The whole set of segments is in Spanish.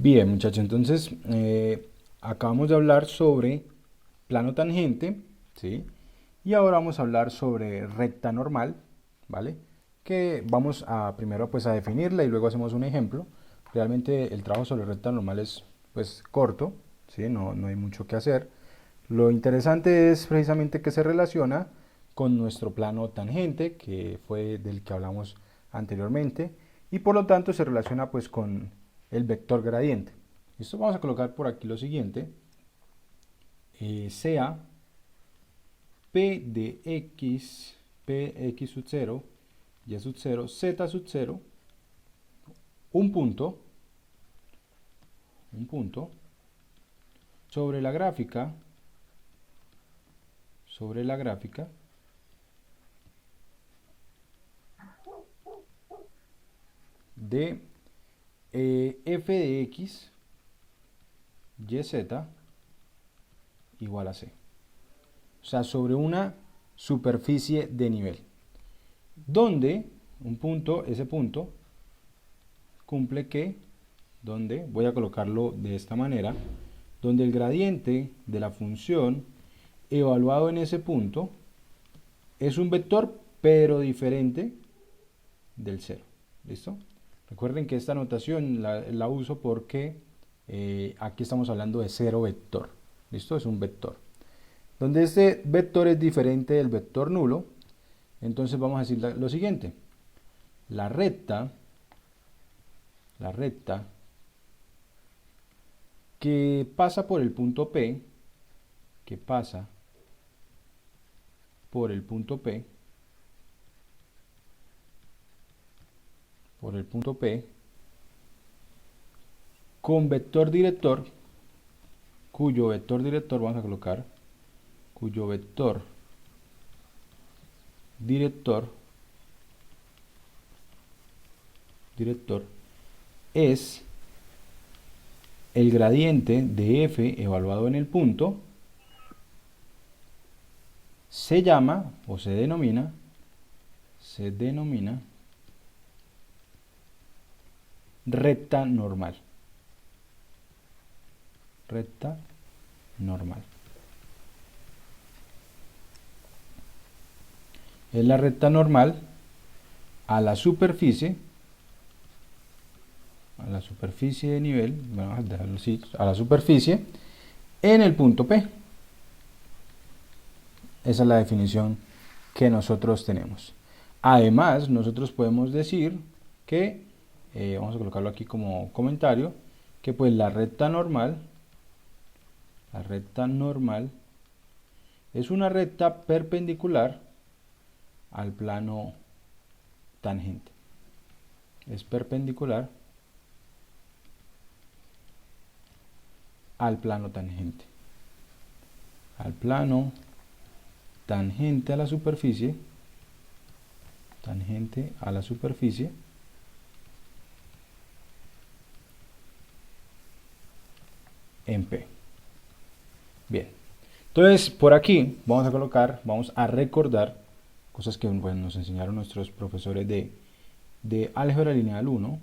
Bien, muchachos, entonces acabamos de hablar sobre plano tangente, ¿sí? Y ahora vamos a hablar sobre recta normal, ¿vale? Que vamos a primero pues a definirla y luego hacemos un ejemplo. Realmente el trabajo sobre recta normal es pues corto, ¿sí? No hay mucho que hacer. Lo interesante es precisamente que se relaciona con nuestro plano tangente, que fue del que hablamos anteriormente, y por lo tanto se relaciona pues con el vector gradiente. Esto vamos a colocar por aquí lo siguiente, sea P de X, Px sub 0, Y sub 0, Z sub 0, un punto, un punto, sobre la gráfica, sobre la gráfica de f de x, y, z igual a c. O sea, sobre una superficie de nivel. Donde un punto, ese punto, cumple que, donde, voy a colocarlo de esta manera, donde el gradiente de la función evaluado en ese punto es un vector, pero diferente del cero. ¿Listo? Recuerden que esta notación la uso porque aquí estamos hablando de cero vector. ¿Listo? Es un vector. Donde este vector es diferente del vector nulo, entonces vamos a decir lo siguiente. La recta que pasa por el punto P, que pasa por el punto P, por el punto P, con vector director, cuyo vector director vamos a colocar, cuyo vector director es el gradiente de f evaluado en el punto, se llama o se denomina recta normal. Recta normal. Es la recta normal a la superficie de nivel, vamos a dejarlo así, a la superficie en el punto P. Esa es la definición que nosotros tenemos. Además, nosotros podemos decir que, vamos a colocarlo aquí como comentario, que pues la recta normal es una recta perpendicular al plano tangente. Es perpendicular al plano tangente. Al plano tangente a la superficie. Tangente a la superficie. En P. Bien. Entonces, por aquí vamos a colocar, vamos a recordar cosas que bueno, nos enseñaron nuestros profesores de álgebra lineal 1.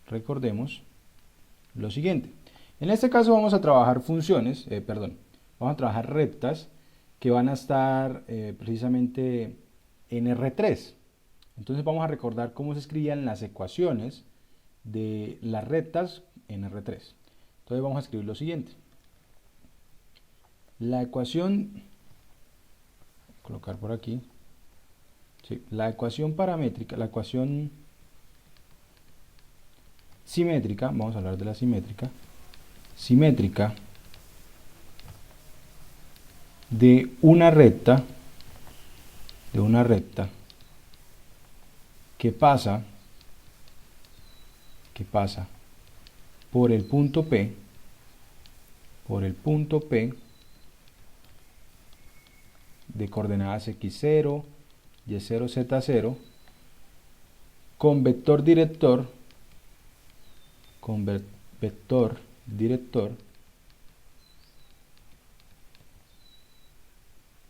Recordemos lo siguiente. En este caso vamos a trabajar funciones, vamos a trabajar rectas que van a estar precisamente en R3. Entonces vamos a recordar cómo se escribían las ecuaciones de las rectas en R3. Entonces vamos a escribir lo siguiente. La ecuación, colocar por aquí, sí, la ecuación paramétrica, la ecuación simétrica, vamos a hablar de la simétrica, de una recta, que pasa por el punto P, de coordenadas x0, y0, z0, con vector director,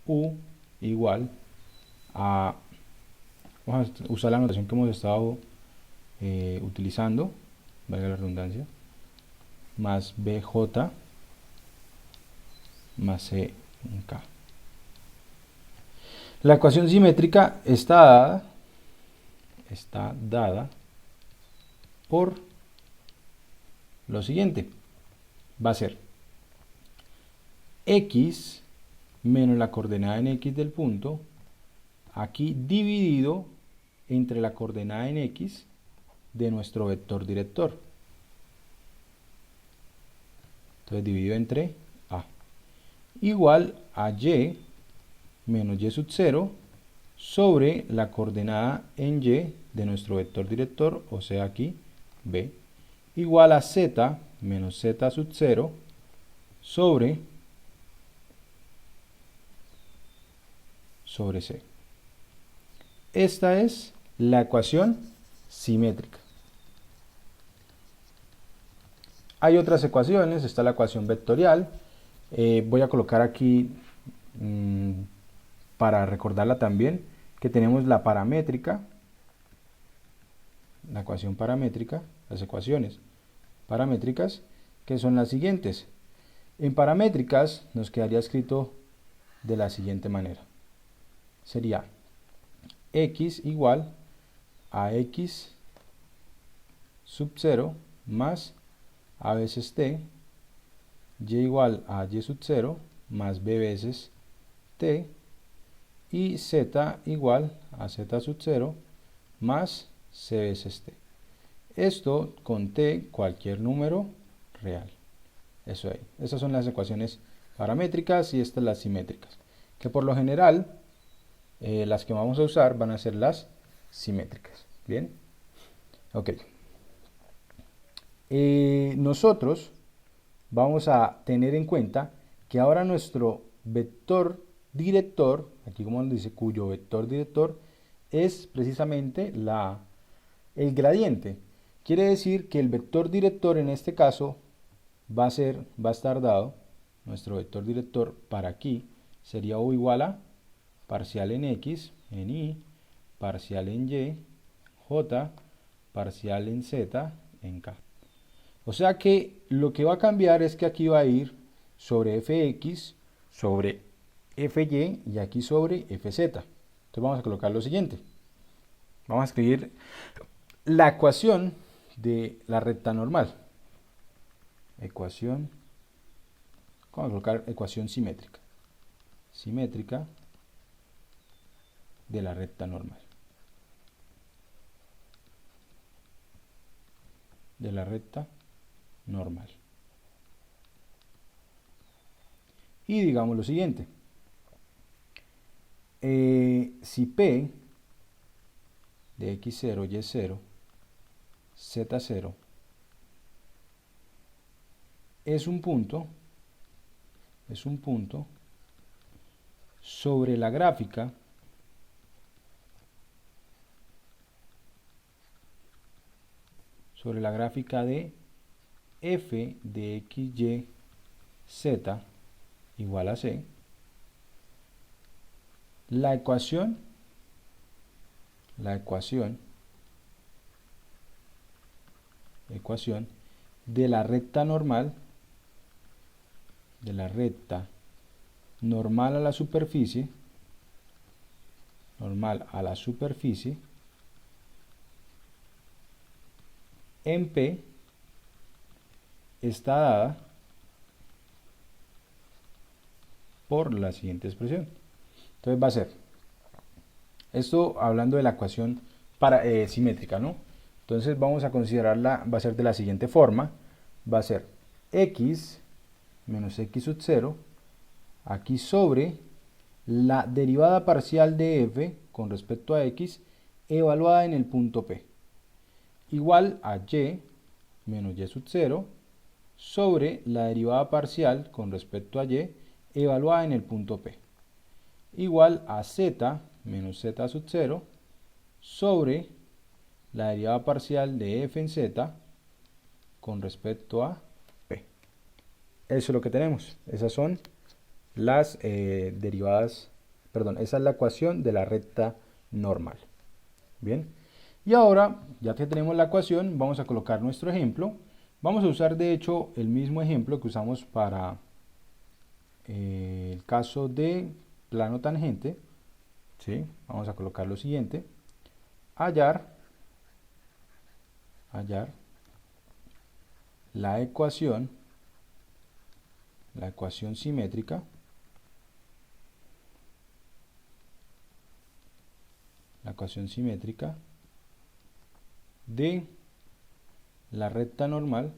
u igual a, vamos a usar la notación que hemos estado utilizando, valga la redundancia, más BJ más C en K. La ecuación simétrica está dada por lo siguiente. Va a ser x menos la coordenada en x del punto, aquí dividido entre la coordenada en x de nuestro vector director. Entonces dividido entre a, igual a y menos y sub 0 sobre la coordenada en y de nuestro vector director, o sea aquí b, igual a z menos z sub 0 sobre c. Esta es la ecuación simétrica. Hay otras ecuaciones, está la ecuación vectorial. Voy a colocar aquí, para recordarla también, que tenemos la paramétrica, la ecuación paramétrica, las ecuaciones paramétricas, que son las siguientes. En paramétricas nos quedaría escrito de la siguiente manera. Sería x igual a x sub 0 más a veces t, y igual a y sub 0 más b veces t, y z igual a z sub 0 más c veces t. Esto con t cualquier número real. Eso ahí. Estas son las ecuaciones paramétricas y estas las simétricas. Que por lo general las que vamos a usar van a ser las simétricas. Bien. Ok. Nosotros vamos a tener en cuenta que ahora nuestro vector director, aquí como nos dice, cuyo vector director es precisamente el gradiente. Quiere decir que el vector director en este caso va a estar dado, nuestro vector director para aquí sería o igual a parcial en x, en y, parcial en y, j, parcial en z, en k. O sea que lo que va a cambiar es que aquí va a ir sobre fx, sobre fy y aquí sobre fz. Entonces vamos a colocar lo siguiente. Vamos a escribir la ecuación de la recta normal. Vamos a colocar ecuación simétrica. Simétrica de la recta normal. De la recta normal. Y digamos lo siguiente. Si P de x0, y0, z0 es un punto sobre la gráfica de f de x, y, z igual a c, la ecuación de la recta normal, a la superficie, en P está dada por la siguiente expresión. Entonces va a ser, esto hablando de la ecuación simétrica, ¿no? Entonces vamos a considerarla, va a ser de la siguiente forma, va a ser x menos x sub 0, aquí sobre la derivada parcial de f con respecto a x evaluada en el punto P, igual a y menos y sub 0 sobre la derivada parcial con respecto a y evaluada en el punto P, igual a z menos z sub 0 sobre la derivada parcial de f en z con respecto a P. Eso es lo que tenemos. Esas son las derivadas, perdón, esa es la ecuación de la recta normal. Bien. Y ahora, ya que tenemos la ecuación, vamos a colocar nuestro ejemplo. Vamos a usar de hecho el mismo ejemplo que usamos para el caso de plano tangente. ¿Sí? Vamos a colocar lo siguiente: hallar la ecuación simétrica de la recta normal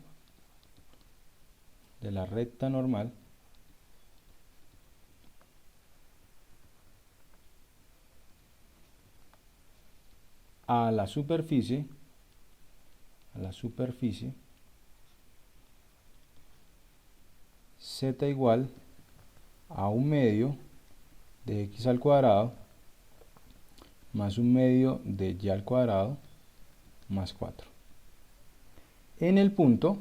a la superficie z igual a 1/2 de x al cuadrado más 1/2 de y al cuadrado más 4. En el punto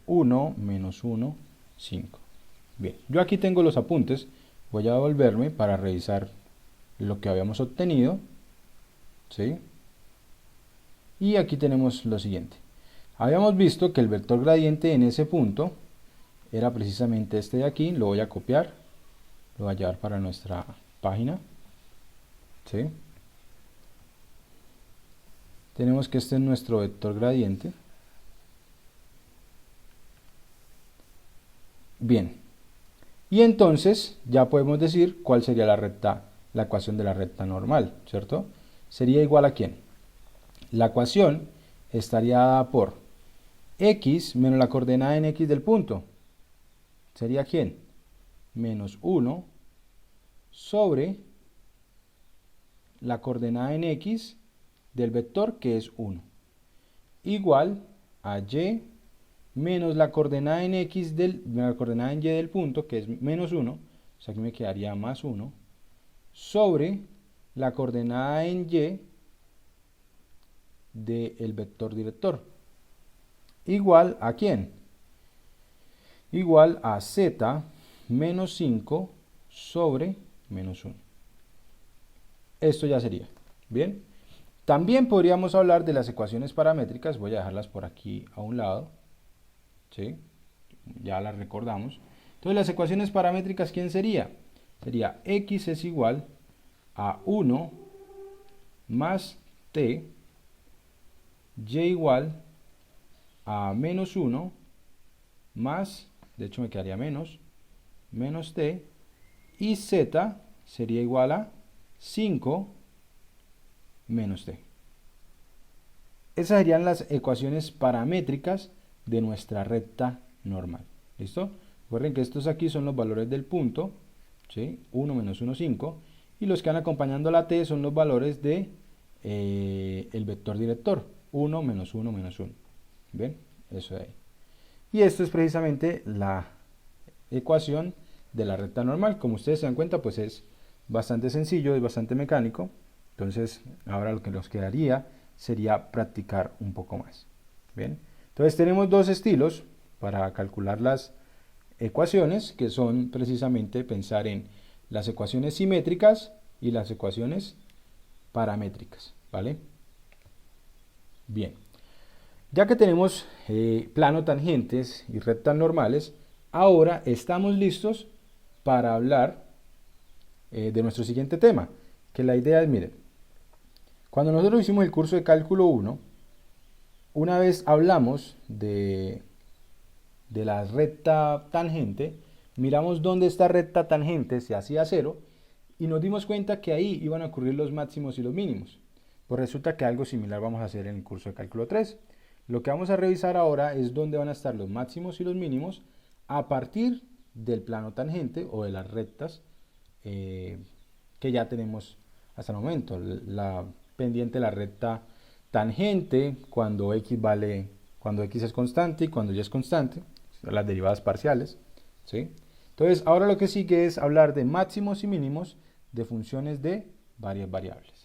1, menos 1, 5. Bien, yo aquí tengo los apuntes. Voy a volverme para revisar lo que habíamos obtenido. ¿Sí? Y aquí tenemos lo siguiente. Habíamos visto que el vector gradiente en ese punto era precisamente este de aquí. Lo voy a copiar, lo voy a llevar para nuestra página. ¿Sí? Tenemos que este es nuestro vector gradiente. Bien, y entonces ya podemos decir cuál sería la ecuación de la recta normal, ¿cierto? Sería igual a ¿quién? La ecuación estaría dada por x menos la coordenada en x del punto. ¿Sería quién? Menos 1 sobre la coordenada en x del vector, que es 1. Igual a y menos la coordenada en x la coordenada en y del punto, que es menos 1, o sea que me quedaría más 1, sobre la coordenada en y del vector director. Igual a ¿quién? Igual a z menos 5 sobre menos 1. Esto ya sería. Bien. También podríamos hablar de las ecuaciones paramétricas. Voy a dejarlas por aquí a un lado. ¿Sí? Ya las recordamos. Entonces las ecuaciones paramétricas, ¿quién sería? Sería x es igual a 1 más t, y igual a menos 1 más, de hecho me quedaría menos t, y z sería igual a 5 menos t. Esas serían las ecuaciones paramétricas de nuestra recta normal. ¿Listo? Recuerden que estos aquí son los valores del punto, ¿sí? 1, menos 1, 5. Y los que van acompañando la t son los valores de el vector director. 1, menos 1, menos 1. ¿Ven? Eso de ahí. Y esto es precisamente la ecuación de la recta normal. Como ustedes se dan cuenta, pues es bastante sencillo, es bastante mecánico. Entonces, ahora lo que nos quedaría sería practicar un poco más. Bien. Entonces tenemos dos estilos para calcular las ecuaciones, que son precisamente pensar en las ecuaciones simétricas y las ecuaciones paramétricas, ¿vale? Bien, ya que tenemos plano tangentes y rectas normales, ahora estamos listos para hablar de nuestro siguiente tema, que la idea es, miren, cuando nosotros hicimos el curso de cálculo 1, una vez hablamos de la recta tangente, miramos dónde esta recta tangente se hacía 0 y nos dimos cuenta que ahí iban a ocurrir los máximos y los mínimos. Pues resulta que algo similar vamos a hacer en el curso de cálculo 3. Lo que vamos a revisar ahora es dónde van a estar los máximos y los mínimos a partir del plano tangente o de las rectas que ya tenemos hasta el momento. La pendiente, la recta tangente, cuando x es constante y cuando y es constante, las derivadas parciales, ¿sí? Entonces, ahora lo que sigue es hablar de máximos y mínimos de funciones de varias variables.